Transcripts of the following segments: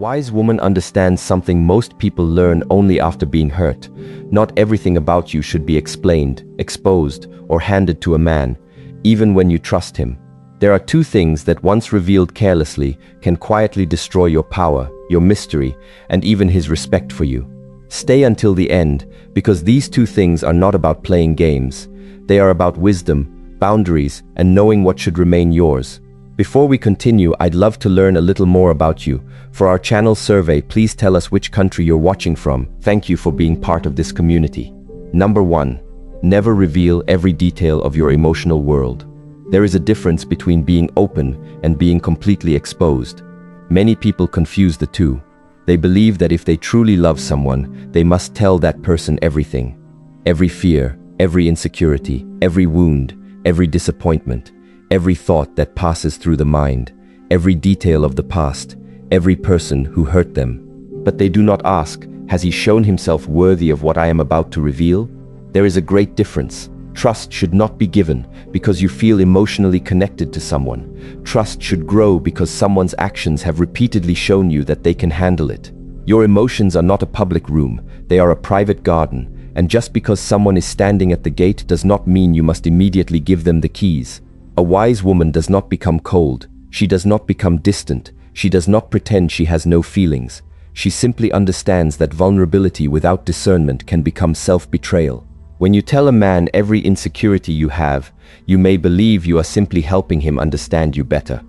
wise woman understands something most people learn only after being hurt. Not everything about you should be explained, exposed, or handed to a man, even when you trust him. There are two things that, once revealed carelessly, can quietly destroy your power, your mystery, and even his respect for you. Stay until the end, because these two things are not about playing games. They are about wisdom, boundaries, and knowing what should remain yours. Before we continue, I'd love to learn a little more about you. For our channel survey, please tell us which country you're watching from. Thank you for being part of this community. Number 1. Never reveal every detail of your emotional world. There is a difference between being open and being completely exposed. Many people confuse the two. They believe that if they truly love someone, they must tell that person everything. Every fear, every insecurity, every wound, every disappointment, every thought that passes through the mind, every detail of the past, every person who hurt them. But they do not ask, has he shown himself worthy of what I am about to reveal? There is a great difference. Trust should not be given because you feel emotionally connected to someone. Trust should grow because someone's actions have repeatedly shown you that they can handle it. Your emotions are not a public room, they are a private garden, and just because someone is standing at the gate does not mean you must immediately give them the keys. A wise woman does not become cold, she does not become distant, she does not pretend she has no feelings. She simply understands that vulnerability without discernment can become self-betrayal. When you tell a man every insecurity you have, you may believe you are simply helping him understand you better.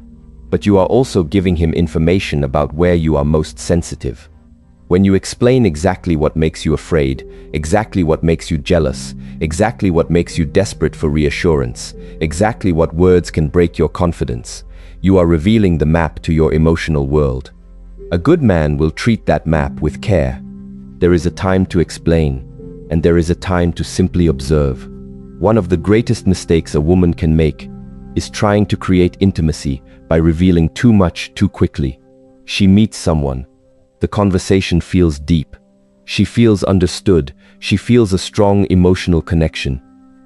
But you are also giving him information about where you are most sensitive. When you explain exactly what makes you afraid, exactly what makes you jealous, exactly what makes you desperate for reassurance, exactly what words can break your confidence, you are revealing the map to your emotional world. A good man will treat that map with care. There is a time to explain, and there is a time to simply observe. One of the greatest mistakes a woman can make is trying to create intimacy by revealing too much too quickly. She meets someone. The conversation feels deep. She feels understood. She feels a strong emotional connection.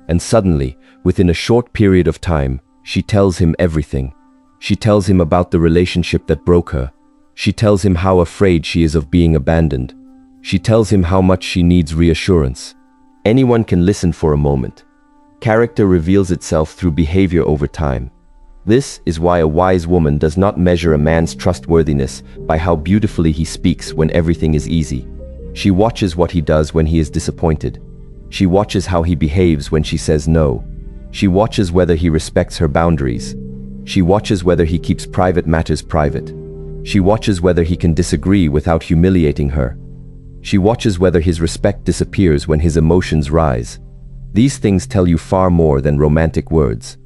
And suddenly, within a short period of time, she tells him everything. She tells him about the relationship that broke her. She tells him how afraid she is of being abandoned. She tells him how much she needs reassurance. Anyone can listen for a moment. Character reveals itself through behavior over time. This is why a wise woman does not measure a man's trustworthiness by how beautifully he speaks when everything is easy. She watches what he does when he is disappointed. She watches how he behaves when she says no. She watches whether he respects her boundaries. She watches whether he keeps private matters private. She watches whether he can disagree without humiliating her. She watches whether his respect disappears when his emotions rise. These things tell you far more than romantic words.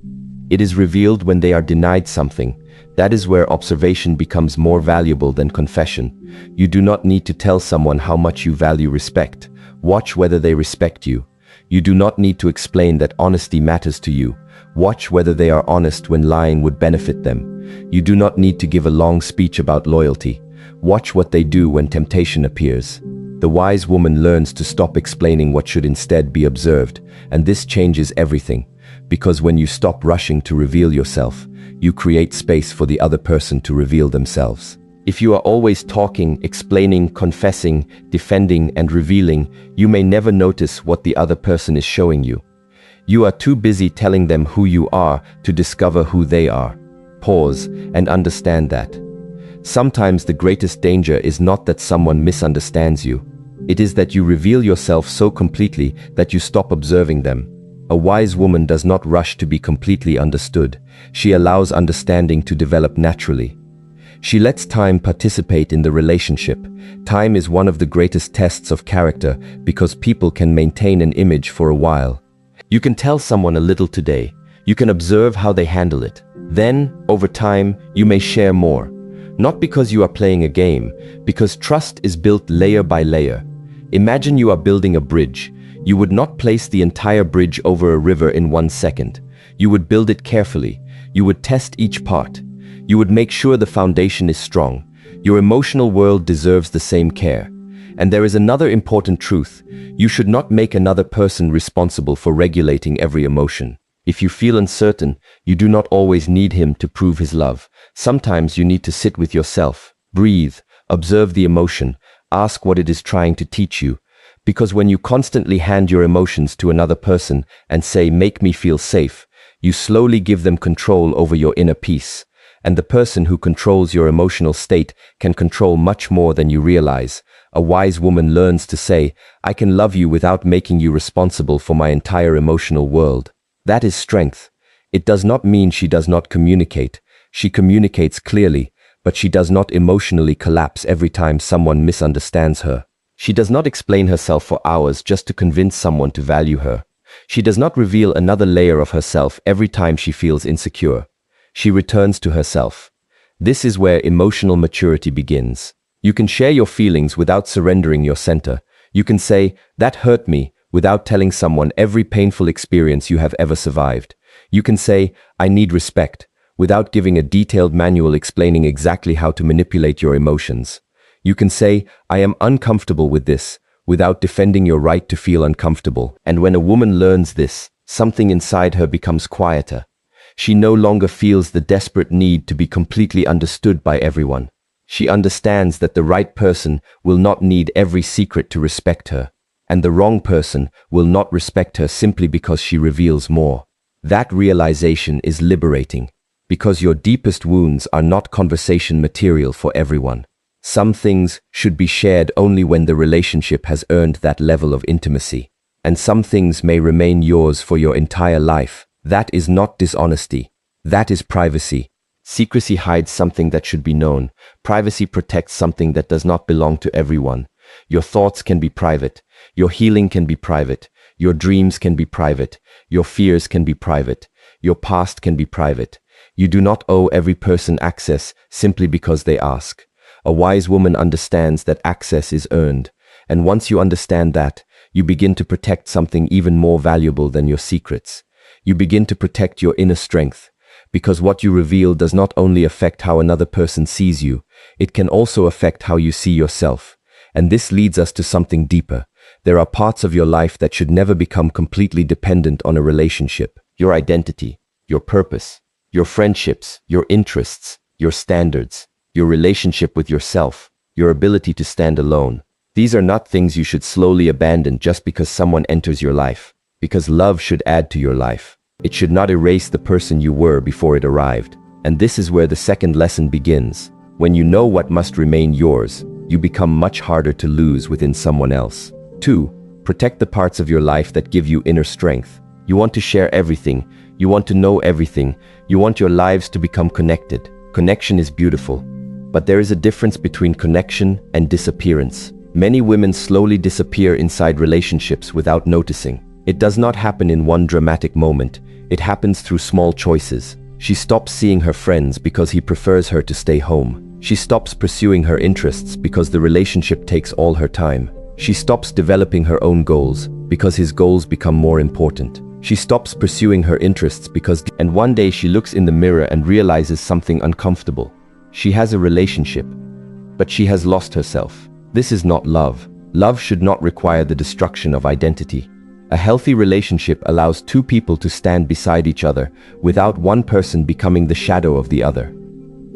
It is revealed when they are denied something. That is where observation becomes more valuable than confession. You do not need to tell someone how much you value respect. Watch whether they respect you. You do not need to explain that honesty matters to you. Watch whether they are honest when lying would benefit them. You do not need to give a long speech about loyalty. Watch what they do when temptation appears. The wise woman learns to stop explaining what should instead be observed, and this changes everything. Because when you stop rushing to reveal yourself, you create space for the other person to reveal themselves. If you are always talking, explaining, confessing, defending, and revealing, you may never notice what the other person is showing you. You are too busy telling them who you are to discover who they are. Pause and understand that. Sometimes the greatest danger is not that someone misunderstands you. It is that you reveal yourself so completely that you stop observing them. A wise woman does not rush to be completely understood. She allows understanding to develop naturally. She lets time participate in the relationship. Time is one of the greatest tests of character because people can maintain an image for a while. You can tell someone a little today. You can observe how they handle it. Then, over time, you may share more. Not because you are playing a game, because trust is built layer by layer. Imagine you are building a bridge. You would not place the entire bridge over a river in 1 second. You would build it carefully. You would test each part. You would make sure the foundation is strong. Your emotional world deserves the same care. And there is another important truth. You should not make another person responsible for regulating every emotion. If you feel uncertain, you do not always need him to prove his love. Sometimes you need to sit with yourself, breathe, Observe the emotion. Ask what it is trying to teach you. Because when you constantly hand your emotions to another person and say, "Make me feel safe," you slowly give them control over your inner peace. And the person who controls your emotional state can control much more than you realize. A wise woman learns to say, "I can love you without making you responsible for my entire emotional world." That is strength. It does not mean she does not communicate. She communicates clearly, but she does not emotionally collapse every time someone misunderstands her. She does not explain herself for hours just to convince someone to value her. She does not reveal another layer of herself every time she feels insecure. She returns to herself. This is where emotional maturity begins. You can share your feelings without surrendering your center. You can say, "That hurt me," without telling someone every painful experience you have ever survived. You can say, "I need respect," without giving a detailed manual explaining exactly how to manipulate your emotions. You can say, "I am uncomfortable with this," without defending your right to feel uncomfortable. And when a woman learns this, something inside her becomes quieter. She no longer feels the desperate need to be completely understood by everyone. She understands that the right person will not need every secret to respect her, and the wrong person will not respect her simply because she reveals more. That realization is liberating, because your deepest wounds are not conversation material for everyone. Some things should be shared only when the relationship has earned that level of intimacy, and some things may remain yours for your entire life. That is not dishonesty. That is privacy. Secrecy hides something that should be known. Privacy protects something that does not belong to everyone. Your thoughts can be private. Your healing can be private. Your dreams can be private. Your fears can be private. Your past can be private. You do not owe every person access simply because they ask. A wise woman understands that access is earned, and once you understand that, you begin to protect something even more valuable than your secrets. You begin to protect your inner strength, because what you reveal does not only affect how another person sees you, it can also affect how you see yourself. And this leads us to something deeper. There are parts of your life that should never become completely dependent on a relationship. Your identity, your purpose, your friendships, your interests, your standards, your relationship with yourself, your ability to stand alone. These are not things you should slowly abandon just because someone enters your life, because love should add to your life. It should not erase the person you were before it arrived. And this is where the second lesson begins. When you know what must remain yours, you become much harder to lose within someone else. 2. Protect the parts of your life that give you inner strength. You want to share everything. You want to know everything. You want your lives to become connected. Connection is beautiful. But there is a difference between connection and disappearance. Many women slowly disappear inside relationships without noticing. It does not happen in one dramatic moment. It happens through small choices. She stops seeing her friends because he prefers her to stay home. She stops pursuing her interests because the relationship takes all her time. She stops developing her own goals because his goals become more important. She stops pursuing her interests and one day she looks in the mirror and realizes something uncomfortable. She has a relationship, but she has lost herself. This is not love. Love should not require the destruction of identity. A healthy relationship allows two people to stand beside each other without one person becoming the shadow of the other.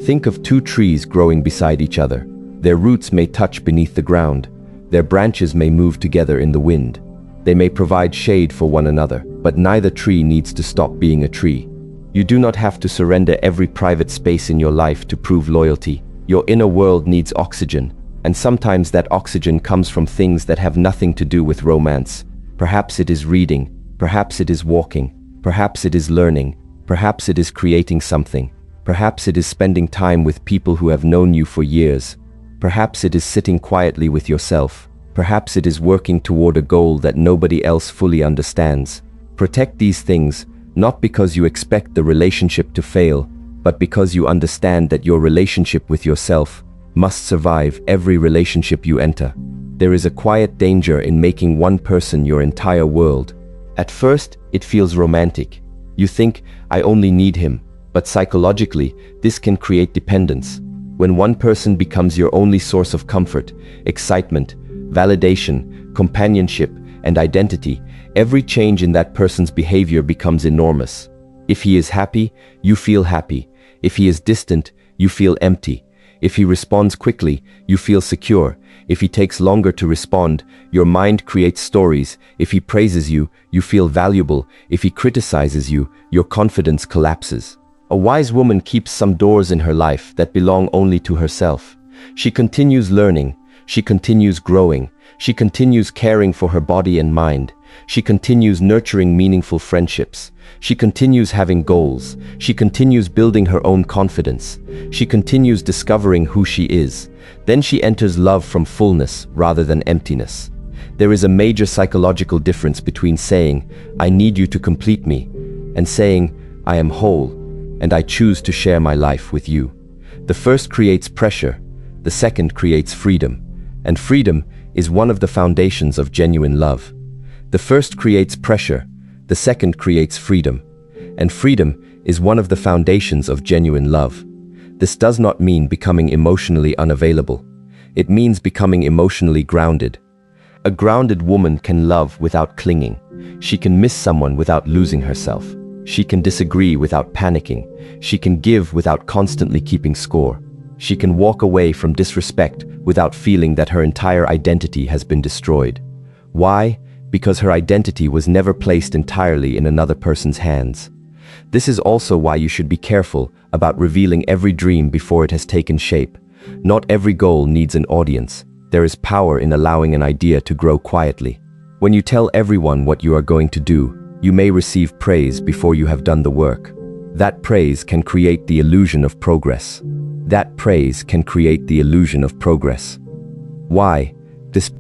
Think of two trees growing beside each other. Their roots may touch beneath the ground. Their branches may move together in the wind. They may provide shade for one another, but neither tree needs to stop being a tree. You do not have to surrender every private space in your life to prove loyalty. Your inner world needs oxygen, and sometimes that oxygen comes from things that have nothing to do with romance. Perhaps it is reading, perhaps it is walking, perhaps it is learning, perhaps it is creating something, perhaps it is spending time with people who have known you for years, perhaps it is sitting quietly with yourself, perhaps it is working toward a goal that nobody else fully understands. Protect these things, not because you expect the relationship to fail, but because you understand that your relationship with yourself must survive every relationship you enter. There is a quiet danger in making one person your entire world. At first, it feels romantic. You think, "I only need him," but psychologically, this can create dependence. When one person becomes your only source of comfort, excitement, validation, companionship, and identity, every change in that person's behavior becomes enormous. If he is happy, you feel happy. If he is distant, you feel empty. If he responds quickly, you feel secure. If he takes longer to respond, your mind creates stories. If he praises you, you feel valuable. If he criticizes you, your confidence collapses. A wise woman keeps some doors in her life that belong only to herself. She continues learning. She continues growing. She continues caring for her body and mind. She continues nurturing meaningful friendships. She continues having goals. She continues building her own confidence. She continues discovering who she is. Then she enters love from fullness rather than emptiness. There is a major psychological difference between saying, "I need you to complete me," and saying, "I am whole, and I choose to share my life with you." The first creates pressure. The second creates freedom. And freedom is one of the foundations of genuine love. The first creates pressure. The second creates freedom. And freedom is one of the foundations of genuine love. This does not mean becoming emotionally unavailable. It means becoming emotionally grounded. A grounded woman can love without clinging. She can miss someone without losing herself. She can disagree without panicking. She can give without constantly keeping score. She can walk away from disrespect without feeling that her entire identity has been destroyed. Why? Because her identity was never placed entirely in another person's hands. This is also why you should be careful about revealing every dream before it has taken shape. Not every goal needs an audience. There is power in allowing an idea to grow quietly. When you tell everyone what you are going to do, you may receive praise before you have done the work. That praise can create the illusion of progress. That praise can create the illusion of progress. Why?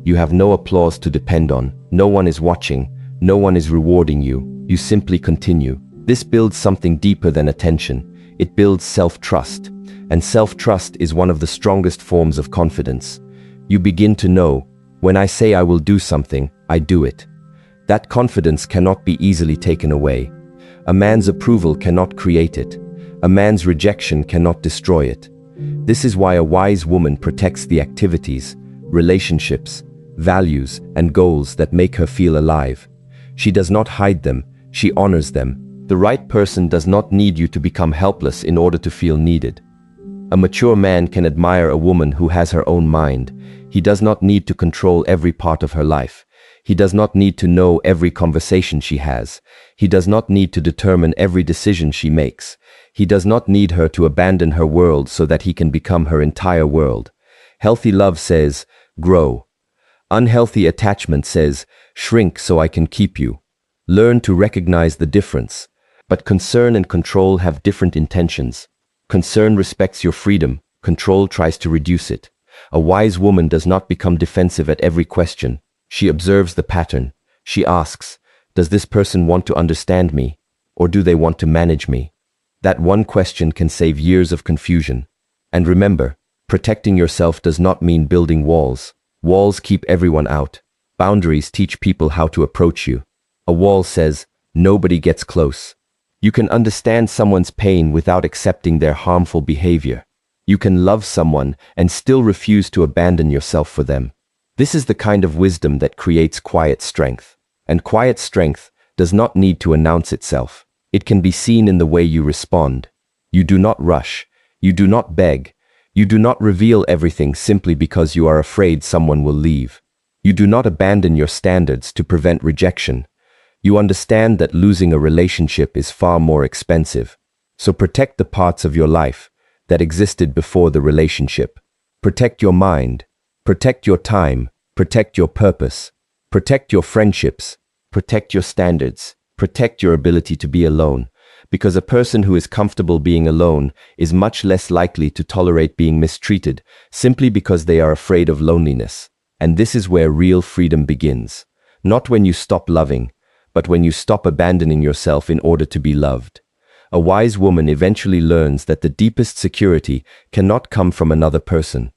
You have no applause to depend on. No one is watching. No one is rewarding you. You simply continue. This builds something deeper than attention. It builds self-trust. And self-trust is one of the strongest forms of confidence. You begin to know, when I say I will do something, I do it. That confidence cannot be easily taken away. A man's approval cannot create it. A man's rejection cannot destroy it. This is why a wise woman protects the activities, relationships, values, and goals that make her feel alive. She does not hide them, she honors them. The right person does not need you to become helpless in order to feel needed. A mature man can admire a woman who has her own mind. He does not need to control every part of her life. He does not need to know every conversation she has. He does not need to determine every decision she makes. He does not need her to abandon her world so that he can become her entire world. Healthy love says, grow. Unhealthy attachment says, shrink so I can keep you. Learn to recognize the difference. But concern and control have different intentions. Concern respects your freedom. Control tries to reduce it. A wise woman does not become defensive at every question. She observes the pattern. She asks, does this person want to understand me, or do they want to manage me? That one question can save years of confusion. And remember, protecting yourself does not mean building walls. Walls keep everyone out. Boundaries teach people how to approach you. A wall says, nobody gets close. You can understand someone's pain without accepting their harmful behavior. You can love someone and still refuse to abandon yourself for them. This is the kind of wisdom that creates quiet strength. And quiet strength does not need to announce itself. It can be seen in the way you respond. You do not rush. You do not beg. You do not reveal everything simply because you are afraid someone will leave. You do not abandon your standards to prevent rejection. You understand that losing a relationship is far more expensive. So protect the parts of your life that existed before the relationship. Protect your mind. Protect your time. Protect your purpose. Protect your friendships. Protect your standards. Protect your ability to be alone. Because a person who is comfortable being alone is much less likely to tolerate being mistreated simply because they are afraid of loneliness. And this is where real freedom begins. Not when you stop loving, but when you stop abandoning yourself in order to be loved. A wise woman eventually learns that the deepest security cannot come from another person.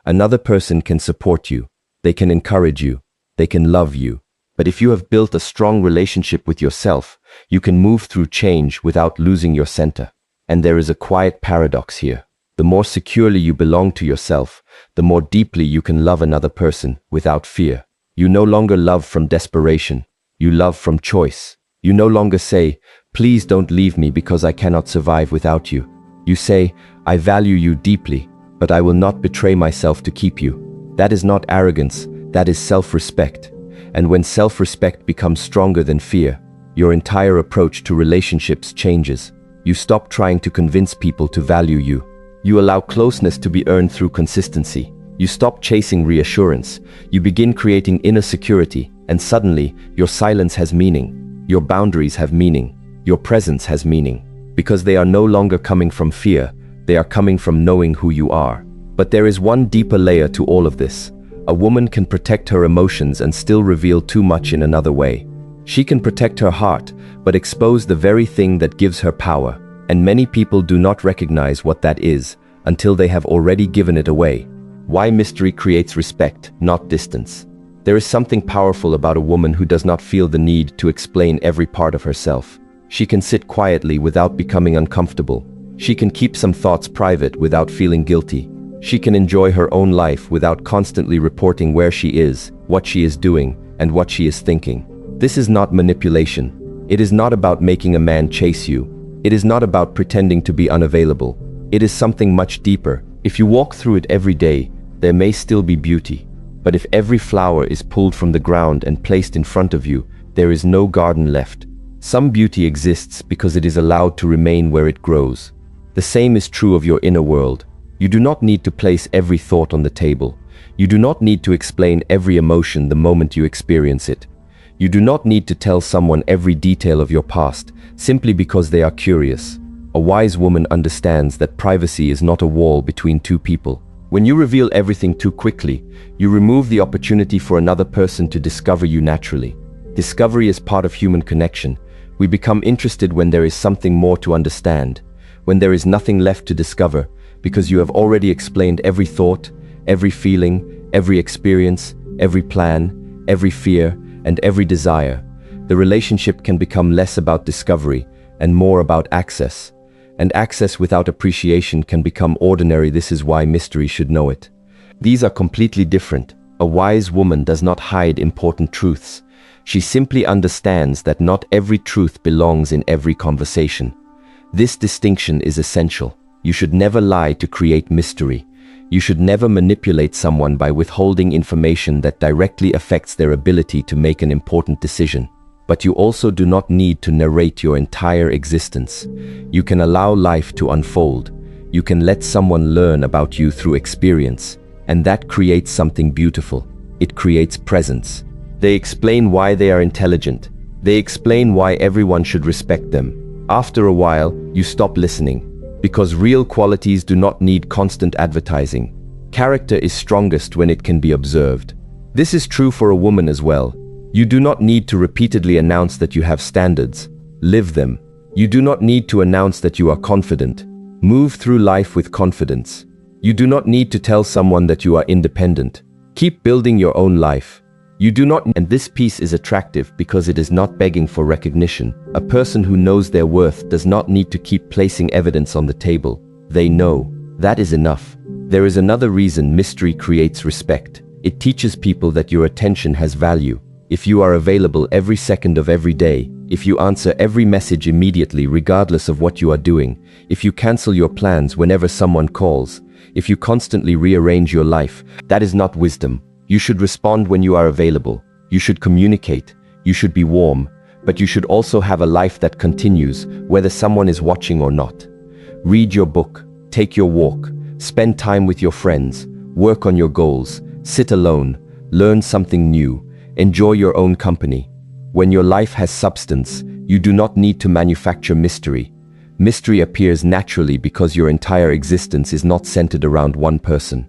Another person can support you. They can encourage you. They can love you. But if you have built a strong relationship with yourself, you can move through change without losing your center. And there is a quiet paradox here. The more securely you belong to yourself, the more deeply you can love another person without fear. You no longer love from desperation. You love from choice. You no longer say, please don't leave me because I cannot survive without you. You say, I value you deeply. but I will not betray myself to keep you. That is not arrogance, that is self-respect. And when self-respect becomes stronger than fear, your entire approach to relationships changes. You stop trying to convince people to value you. You allow closeness to be earned through consistency. You stop chasing reassurance. You begin creating inner security, and suddenly, your silence has meaning. Your boundaries have meaning. Your presence has meaning. Because they are no longer coming from fear, they are coming from knowing who you are. But there is one deeper layer to all of this. A woman can protect her emotions and still reveal too much in another way. She can protect her heart, but expose the very thing that gives her power. And many people do not recognize what that is until they have already given it away. Why mystery creates respect, not distance. There is something powerful about a woman who does not feel the need to explain every part of herself. She can sit quietly without becoming uncomfortable. She can keep some thoughts private without feeling guilty. She can enjoy her own life without constantly reporting where she is, what she is doing, and what she is thinking. This is not manipulation. It is not about making a man chase you. It is not about pretending to be unavailable. It is something much deeper. If you walk through it every day, there may still be beauty. But if every flower is pulled from the ground and placed in front of you, there is no garden left. Some beauty exists because it is allowed to remain where it grows. The same is true of your inner world. You do not need to place every thought on the table. You do not need to explain every emotion the moment you experience it. You do not need to tell someone every detail of your past, simply because they are curious. A wise woman understands that privacy is not a wall between two people. When you reveal everything too quickly, you remove the opportunity for another person to discover you naturally. Discovery is part of human connection. We become interested when there is something more to understand, when there is nothing left to discover, because you have already explained every thought, every feeling, every experience, every plan, every fear, and every desire. The relationship can become less about discovery and more about access. And access without appreciation can become ordinary. This is why mystery should know it. These are completely different. A wise woman does not hide important truths. She simply understands that not every truth belongs in every conversation. This distinction is essential. You should never lie to create mystery. You should never manipulate someone by withholding information that directly affects their ability to make an important decision. But you also do not need to narrate your entire existence. You can allow life to unfold. You can let someone learn about you through experience, and that creates something beautiful. It creates presence. They explain why they are intelligent. They explain why everyone should respect them. After a while, you stop listening. Because real qualities do not need constant advertising. Character is strongest when it can be observed. This is true for a woman as well. You do not need to repeatedly announce that you have standards. Live them. You do not need to announce that you are confident. Move through life with confidence. You do not need to tell someone that you are independent. Keep building your own life. You do not, and this piece is attractive because it is not begging for recognition. A person who knows their worth does not need to keep placing evidence on the table. They know. That is enough. There is another reason mystery creates respect. It teaches people that your attention has value. If you are available every second of every day, if you answer every message immediately regardless of what you are doing, if you cancel your plans whenever someone calls, if you constantly rearrange your life, that is not wisdom. You should respond when you are available. You should communicate. You should be warm. But you should also have a life that continues, whether someone is watching or not. Read your book. Take your walk. Spend time with your friends. Work on your goals. Sit alone. Learn something new. Enjoy your own company. When your life has substance, you do not need to manufacture mystery. Mystery appears naturally because your entire existence is not centered around one person.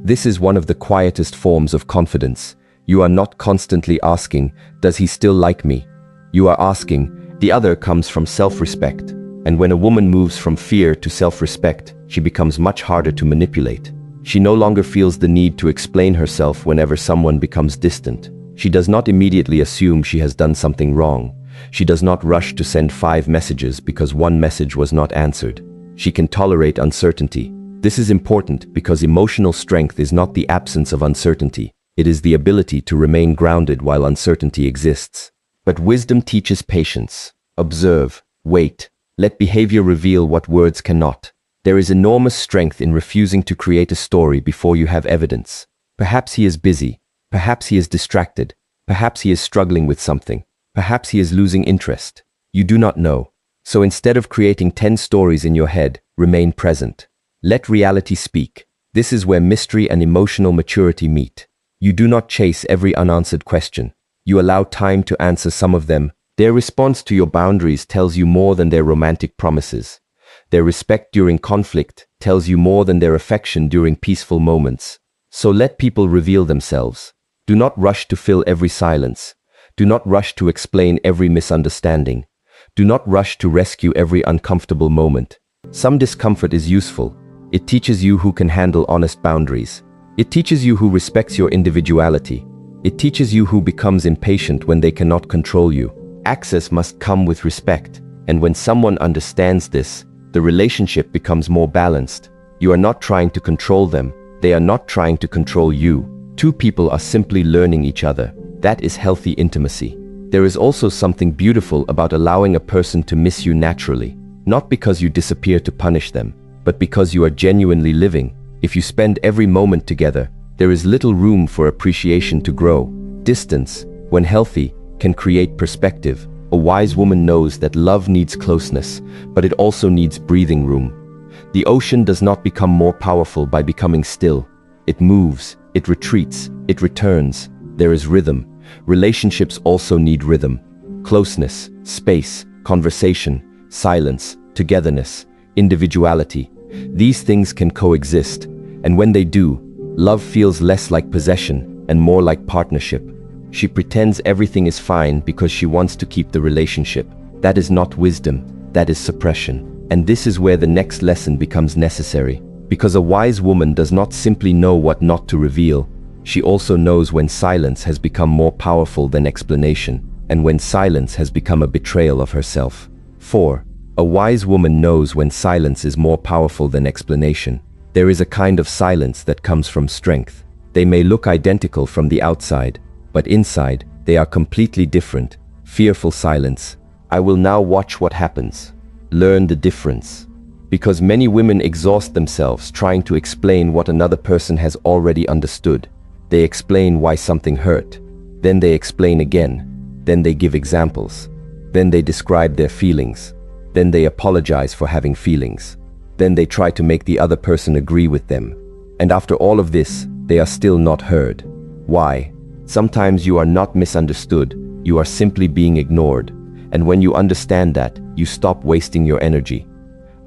This is one of the quietest forms of confidence. You are not constantly asking, does he still like me? You are asking, the other comes from self-respect. And when a woman moves from fear to self-respect, she becomes much harder to manipulate. She no longer feels the need to explain herself whenever someone becomes distant. She does not immediately assume she has done something wrong. She does not rush to send 5 messages because one message was not answered. She can tolerate uncertainty. This is important because emotional strength is not the absence of uncertainty. It is the ability to remain grounded while uncertainty exists. But wisdom teaches patience. Observe, wait, let behavior reveal what words cannot. There is enormous strength in refusing to create a story before you have evidence. Perhaps he is busy. Perhaps he is distracted. Perhaps he is struggling with something. Perhaps he is losing interest. You do not know. So instead of creating 10 stories in your head, remain present. Let reality speak. This is where mystery and emotional maturity meet. You do not chase every unanswered question. You allow time to answer some of them. Their response to your boundaries tells you more than their romantic promises. Their respect during conflict tells you more than their affection during peaceful moments. So let people reveal themselves. Do not rush to fill every silence. Do not rush to explain every misunderstanding. Do not rush to rescue every uncomfortable moment. Some discomfort is useful. It teaches you who can handle honest boundaries. It teaches you who respects your individuality. It teaches you who becomes impatient when they cannot control you. Access must come with respect, and when someone understands this, the relationship becomes more balanced. You are not trying to control them. They are not trying to control you. Two people are simply learning each other. That is healthy intimacy. There is also something beautiful about allowing a person to miss you naturally, not because you disappear to punish them, but because you are genuinely living. If you spend every moment together, there is little room for appreciation to grow. Distance, when healthy, can create perspective. A wise woman knows that love needs closeness, but it also needs breathing room. The ocean does not become more powerful by becoming still. It moves, it retreats, it returns. There is rhythm. Relationships also need rhythm. Closeness, space, conversation, silence, togetherness, individuality. These things can coexist, and when they do, love feels less like possession and more like partnership. She pretends everything is fine because she wants to keep the relationship. That is not wisdom, that is suppression. And this is where the next lesson becomes necessary. Because a wise woman does not simply know what not to reveal, she also knows when silence has become more powerful than explanation, and when silence has become a betrayal of herself. 4. A wise woman knows when silence is more powerful than explanation. There is a kind of silence that comes from strength. They may look identical from the outside, but inside, they are completely different. Fearful silence. I will now watch what happens. Learn the difference. Because many women exhaust themselves trying to explain what another person has already understood. They explain why something hurt. Then they explain again. Then they give examples. Then they describe their feelings. Then they apologize for having feelings. Then they try to make the other person agree with them. And after all of this, they are still not heard. Why? Sometimes you are not misunderstood, you are simply being ignored. And when you understand that, you stop wasting your energy.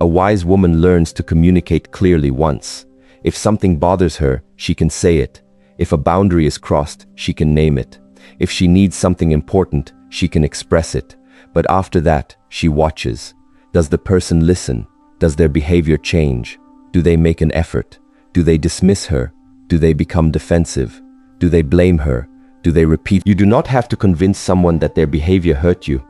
A wise woman learns to communicate clearly once. If something bothers her, she can say it. If a boundary is crossed, she can name it. If she needs something important, she can express it. But after that, she watches. Does the person listen? Does their behavior change? Do they make an effort? Do they dismiss her? Do they become defensive? Do they blame her? Do they repeat? You do not have to convince someone that their behavior hurt you.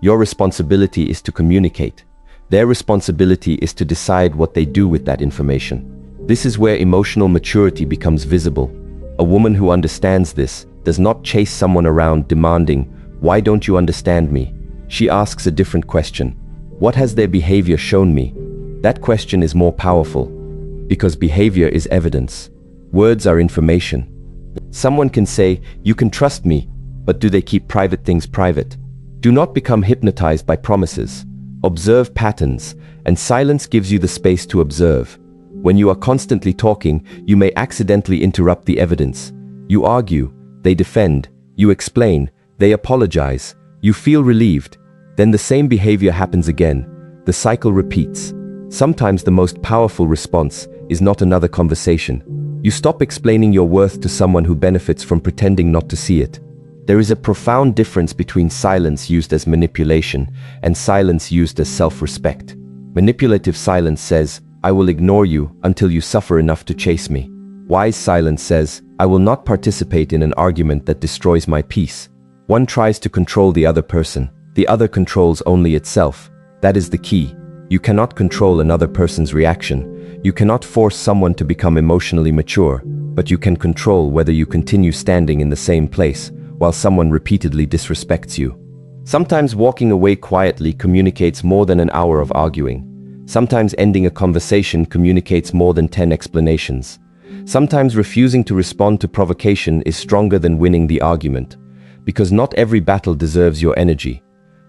Your responsibility is to communicate. Their responsibility is to decide what they do with that information. This is where emotional maturity becomes visible. A woman who understands this does not chase someone around demanding, "Why don't you understand me?" She asks a different question. What has their behavior shown me? That question is more powerful, because behavior is evidence. Words are information. Someone can say, "You can trust me," but do they keep private things private? Do not become hypnotized by promises. Observe patterns, and silence gives you the space to observe. When you are constantly talking, you may accidentally interrupt the evidence. You argue, they defend, you explain, they apologize, you feel relieved. Then the same behavior happens again. The cycle repeats. Sometimes the most powerful response is not another conversation. You stop explaining your worth to someone who benefits from pretending not to see it. There is a profound difference between silence used as manipulation and silence used as self-respect. Manipulative silence says, "I will ignore you until you suffer enough to chase me." Wise silence says, "I will not participate in an argument that destroys my peace." One tries to control the other person. The other controls only itself. That is the key. You cannot control another person's reaction. You cannot force someone to become emotionally mature, but you can control whether you continue standing in the same place while someone repeatedly disrespects you. Sometimes walking away quietly communicates more than an hour of arguing. Sometimes ending a conversation communicates more than 10 explanations. Sometimes refusing to respond to provocation is stronger than winning the argument. Because not every battle deserves your energy.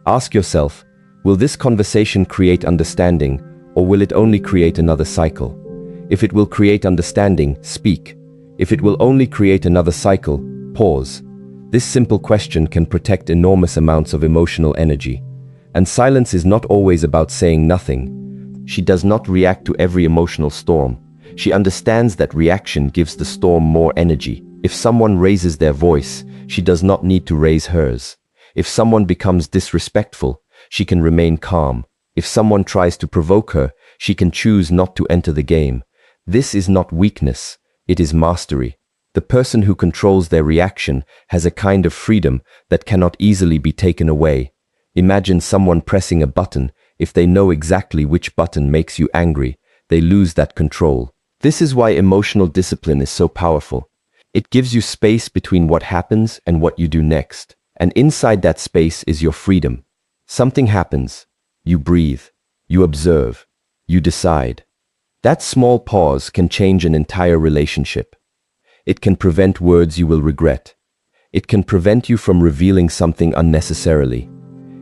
Ask yourself, will this conversation create understanding, or will it only create another cycle? If it will create understanding, speak. If it will only create another cycle, pause. This simple question can protect enormous amounts of emotional energy. And silence is not always about saying nothing. She does not react to every emotional storm. She understands that reaction gives the storm more energy. If someone raises their voice, she does not need to raise hers. If someone becomes disrespectful, she can remain calm. If someone tries to provoke her, she can choose not to enter the game. This is not weakness, it is mastery. The person who controls their reaction has a kind of freedom that cannot easily be taken away. Imagine someone pressing a button. If they know exactly which button makes you angry, they lose that control. This is why emotional discipline is so powerful. It gives you space between what happens and what you do next. And inside that space is your freedom. Something happens. You breathe. You observe. You decide. That small pause can change an entire relationship. It can prevent words you will regret. It can prevent you from revealing something unnecessarily.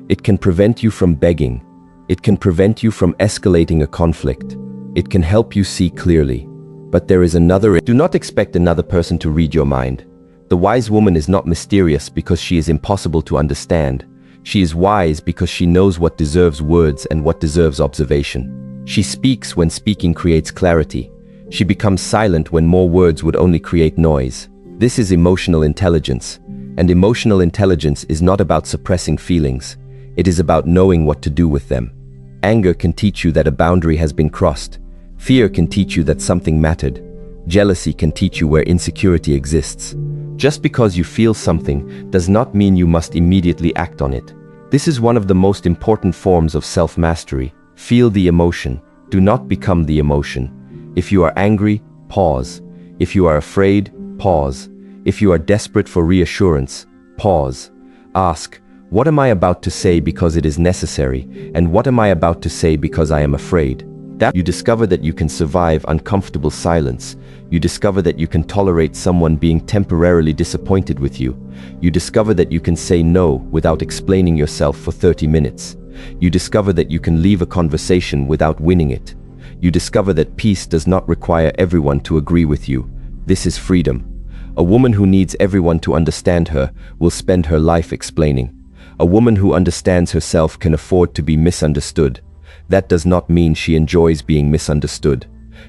It can prevent you from begging. It can prevent you from escalating a conflict. It can help you see clearly. But there is another. Do not expect another person to read your mind. The wise woman is not mysterious because she is impossible to understand. She is wise because she knows what deserves words and what deserves observation. She speaks when speaking creates clarity. She becomes silent when more words would only create noise. This is emotional intelligence. And emotional intelligence is not about suppressing feelings. It is about knowing what to do with them. Anger can teach you that a boundary has been crossed. Fear can teach you that something mattered. Jealousy can teach you where insecurity exists. Just because you feel something does not mean you must immediately act on it. This is one of the most important forms of self-mastery. Feel the emotion. Do not become the emotion. If you are angry, pause. If you are afraid, pause. If you are desperate for reassurance, pause. Ask, what am I about to say because it is necessary, and what am I about to say because I am afraid? That you discover that you can survive uncomfortable silence. You discover that you can tolerate someone being temporarily disappointed with you. You discover that you can say no without explaining yourself for 30 minutes. You discover that you can leave a conversation without winning it. You discover that peace does not require everyone to agree with you. This is freedom. A woman who needs everyone to understand her will spend her life explaining. A woman who understands herself can afford to be misunderstood. That does not mean she enjoys being misunderstood.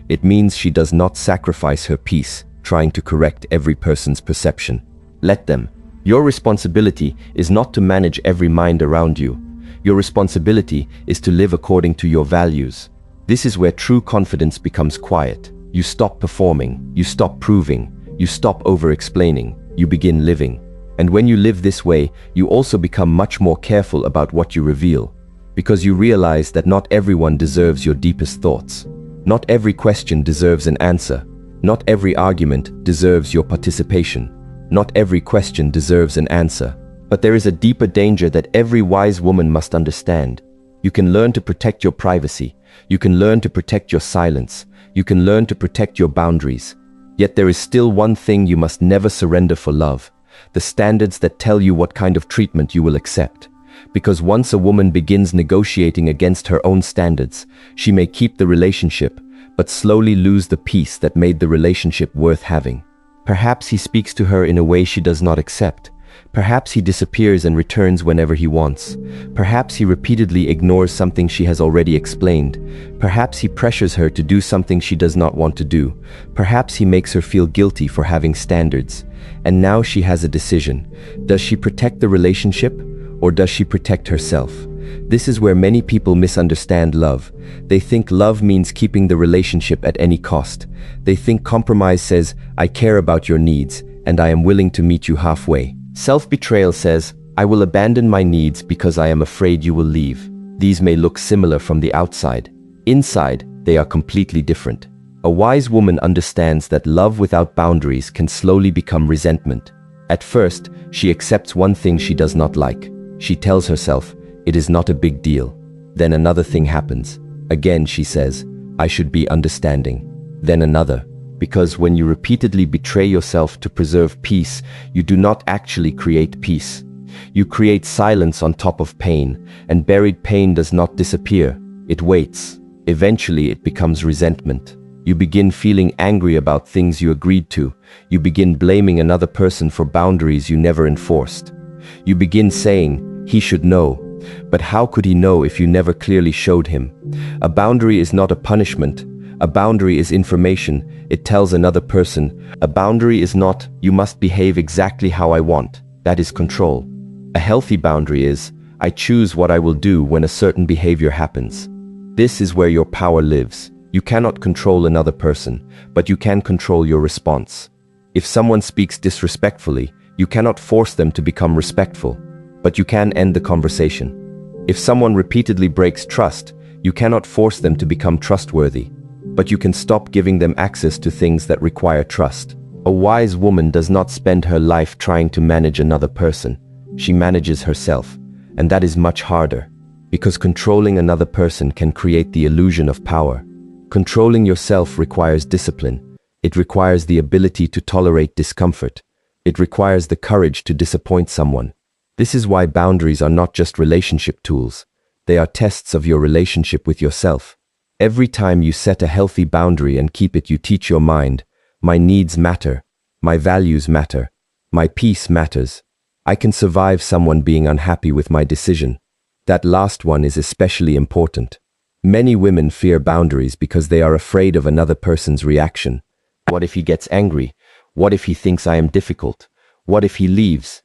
It means she does not sacrifice her peace, trying to correct every person's perception. Let them. Your responsibility is not to manage every mind around you. Your responsibility is to live according to your values. This is where true confidence becomes quiet. You stop performing, you stop proving, you stop over-explaining, you begin living. And when you live this way, you also become much more careful about what you reveal. Because you realize that not everyone deserves your deepest thoughts. Not every question deserves an answer. Not every argument deserves your participation. Not every question deserves an answer. But there is a deeper danger that every wise woman must understand. You can learn to protect your privacy. You can learn to protect your silence. You can learn to protect your boundaries. Yet there is still one thing you must never surrender for love. The standards that tell you what kind of treatment you will accept. Because once a woman begins negotiating against her own standards, she may keep the relationship, but slowly lose the peace that made the relationship worth having. Perhaps he speaks to her in a way she does not accept. Perhaps he disappears and returns whenever he wants. Perhaps he repeatedly ignores something she has already explained. Perhaps he pressures her to do something she does not want to do. Perhaps he makes her feel guilty for having standards. And now she has a decision. Does she protect the relationship? Or does she protect herself? This is where many people misunderstand love. They think love means keeping the relationship at any cost. They think compromise says, I care about your needs, and I am willing to meet you halfway. Self-betrayal says, I will abandon my needs because I am afraid you will leave. These may look similar from the outside. Inside, they are completely different. A wise woman understands that love without boundaries can slowly become resentment. At first, she accepts one thing she does not like. She tells herself, it is not a big deal. Then another thing happens. Again, she says, I should be understanding. Then another. Because when you repeatedly betray yourself to preserve peace, you do not actually create peace. You create silence on top of pain, and buried pain does not disappear. It waits. Eventually, it becomes resentment. You begin feeling angry about things you agreed to. You begin blaming another person for boundaries you never enforced. You begin saying, he should know. But how could he know if you never clearly showed him? A boundary is not a punishment. A boundary is information. It tells another person. A boundary is not, you must behave exactly how I want. That is control. A healthy boundary is, I choose what I will do when a certain behavior happens. This is where your power lives. You cannot control another person, but you can control your response. If someone speaks disrespectfully, you cannot force them to become respectful, but you can end the conversation. If someone repeatedly breaks trust, you cannot force them to become trustworthy, but you can stop giving them access to things that require trust. A wise woman does not spend her life trying to manage another person. She manages herself, and that is much harder, because controlling another person can create the illusion of power. Controlling yourself requires discipline. It requires the ability to tolerate discomfort. It requires the courage to disappoint someone. This is why boundaries are not just relationship tools. They are tests of your relationship with yourself. Every time you set a healthy boundary and keep it, you teach your mind, my needs matter, my values matter, my peace matters. I can survive someone being unhappy with my decision. That last one is especially important. Many women fear boundaries because they are afraid of another person's reaction. What if he gets angry? What if he thinks I am difficult? What if he leaves?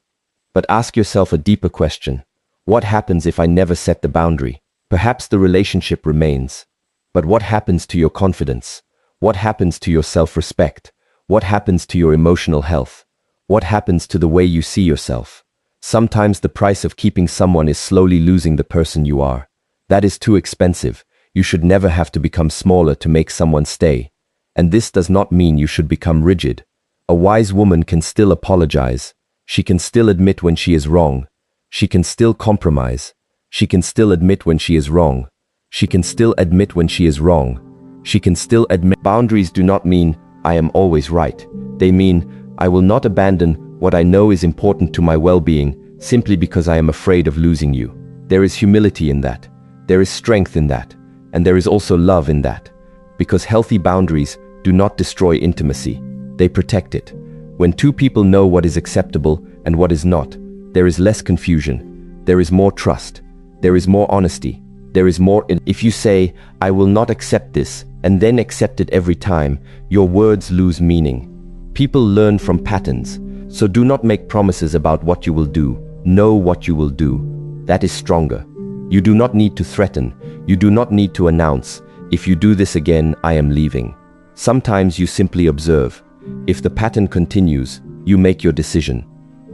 But ask yourself a deeper question. What happens if I never set the boundary? Perhaps the relationship remains. But what happens to your confidence? What happens to your self-respect? What happens to your emotional health? What happens to the way you see yourself? Sometimes the price of keeping someone is slowly losing the person you are. That is too expensive. You should never have to become smaller to make someone stay. And this does not mean you should become rigid. A wise woman can still apologize. She can still admit when she is wrong. She can still compromise. She can still admit when she is wrong. She can still admit when she is wrong. She can still admit. Boundaries do not mean I am always right. They mean I will not abandon what I know is important to my well-being simply because I am afraid of losing you. There is humility in that. There is strength in that. And there is also love in that. Because healthy boundaries do not destroy intimacy. They protect it. When two people know what is acceptable and what is not, there is less confusion. There is more trust. There is more honesty. There is more. If you say, I will not accept this, and then accept it every time, your words lose meaning. People learn from patterns, so do not make promises about what you will do. Know what you will do. That is stronger. You do not need to threaten. You do not need to announce, if you do this again, I am leaving. Sometimes you simply observe. If the pattern continues, you make your decision.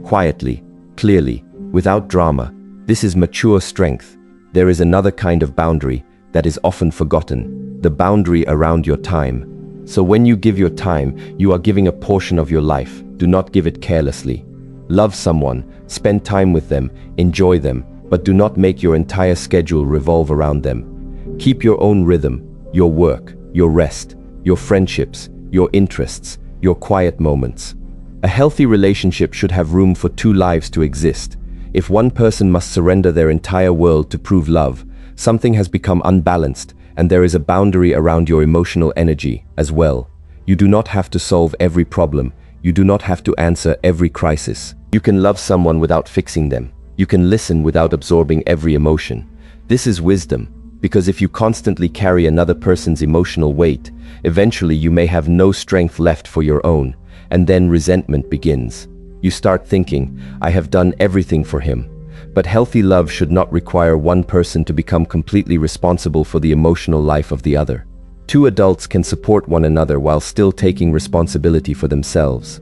Quietly, clearly, without drama. This is mature strength. There is another kind of boundary that is often forgotten, the boundary around your time. So when you give your time, you are giving a portion of your life. Do not give it carelessly. Love someone, spend time with them, enjoy them, but do not make your entire schedule revolve around them. Keep your own rhythm, your work, your rest, your friendships, your interests, your quiet moments. A healthy relationship should have room for two lives to exist. If one person must surrender their entire world to prove love, something has become unbalanced, and there is a boundary around your emotional energy as well. You do not have to solve every problem. You do not have to answer every crisis. You can love someone without fixing them. You can listen without absorbing every emotion. This is wisdom, because if you constantly carry another person's emotional weight, eventually you may have no strength left for your own, and then resentment begins. You start thinking, I have done everything for him. But healthy love should not require one person to become completely responsible for the emotional life of the other. Two adults can support one another while still taking responsibility for themselves.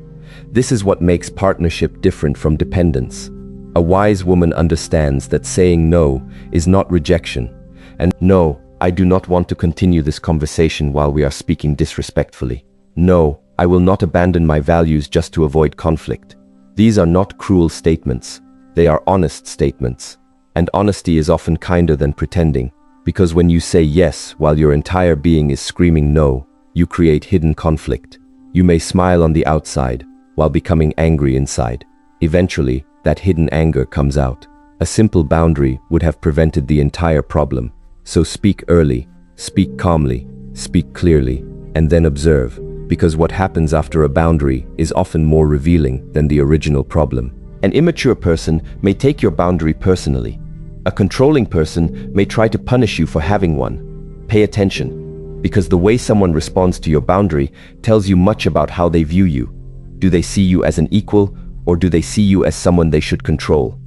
This is what makes partnership different from dependence. A wise woman understands that saying no is not rejection. And no, I do not want to continue this conversation while we are speaking disrespectfully. No, I will not abandon my values just to avoid conflict. These are not cruel statements. They are honest statements. And honesty is often kinder than pretending. Because when you say yes while your entire being is screaming no, you create hidden conflict. You may smile on the outside while becoming angry inside. Eventually, that hidden anger comes out. A simple boundary would have prevented the entire problem. So speak early, speak calmly, speak clearly, and then observe, because what happens after a boundary is often more revealing than the original problem. An immature person may take your boundary personally. A controlling person may try to punish you for having one. Pay attention, because the way someone responds to your boundary tells you much about how they view you. Do they see you as an equal, or do they see you as someone they should control?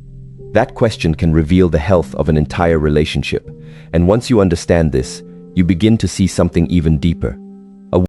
That question can reveal the health of an entire relationship. And once you understand this, you begin to see something even deeper.